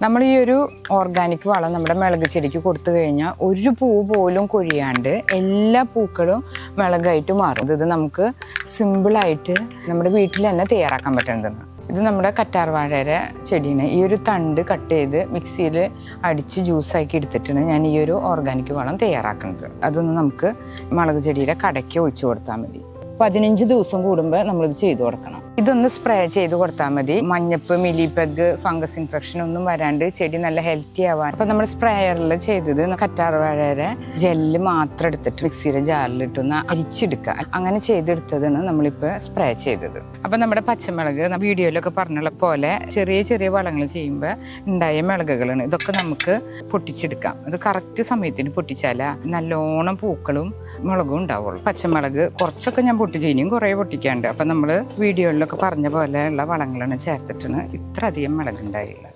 നമ്മൾ ഈ ഒരു ഓർഗാനിക് വളം നമ്മുടെ മിളക് ചെടിക്ക് കൊടുത്തു കഴിഞ്ഞാൽ ഒരു പൂ പോലും കൊഴിയാണ്ട് എല്ലാ പൂക്കളും മിളകായിട്ട് മാറും. ഇത് നമുക്ക് സിമ്പിളായിട്ട് നമ്മുടെ വീട്ടിൽ തന്നെ തയ്യാറാക്കാൻ പറ്റുന്നതാണ്. ഇത് നമ്മുടെ കറ്റാർ വാഴയുടെ ചെടീനെ ഈ ഒരു തണ്ട് കട്ട് ചെയ്ത് മിക്സിയിൽ അടിച്ച് ജ്യൂസാക്കി എടുത്തിട്ടാണ് ഞാൻ ഈ ഒരു ഓർഗാനിക് വളം തയ്യാറാക്കുന്നത്. അതൊന്ന് നമുക്ക് മുളക് ചെടിയുടെ കടയ്ക്ക് ഒഴിച്ചു കൊടുത്താൽ മതി. 15 ദിവസം കൂടുമ്പോൾ നമ്മളിത് ചെയ്തു കൊടുക്കണം. ഇതൊന്ന് സ്പ്രേ ചെയ്ത് കൊടുത്താൽ മതി. മഞ്ഞപ്പ്, മിലിപെഗ്, ഫംഗസ് ഇൻഫെക്ഷൻ ഒന്നും വരാണ്ട് ചെടി നല്ല ഹെൽത്തി ആവാൻ. അപ്പൊ നമ്മൾ സ്പ്രേയറിൽ ചെയ്തത് കറ്റാർ വാഴയുടെ ജെല്ല് മാത്രം എടുത്തിട്ട് മിക്സിയുടെ ജാറിലിട്ടൊന്ന് അരിച്ചെടുക്കുക. അങ്ങനെ ചെയ്തെടുത്തതാണ് നമ്മളിപ്പോൾ സ്പ്രേ ചെയ്തത്. അപ്പൊ നമ്മുടെ പച്ചമുളക് വീഡിയോയിലൊക്കെ പറഞ്ഞുള്ള പോലെ ചെറിയ ചെറിയ വളങ്ങൾ ചെയ്യുമ്പോൾ ഉണ്ടായ മിളകുകളാണ്. ഇതൊക്കെ നമുക്ക് പൊട്ടിച്ചെടുക്കാം. അത് കറക്റ്റ് സമയത്തിന് പൊട്ടിച്ചാൽ നല്ലോണം പൂക്കളും മുളകും ഉണ്ടാവുള്ളൂ. പച്ചമുളക് കുറച്ചൊക്കെ ഞാൻ പൊട്ടിച്ച്, ഇനിയും കുറേ പൊട്ടിക്കാണ്ട്. അപ്പൊ നമ്മൾ വീഡിയോയിലൊക്കെ പറഞ്ഞ പോലെയുള്ള വളങ്ങളാണ് ചേർത്തിട്ടാണ് ഇത്ര അധികം മുളകുണ്ടായില്ല.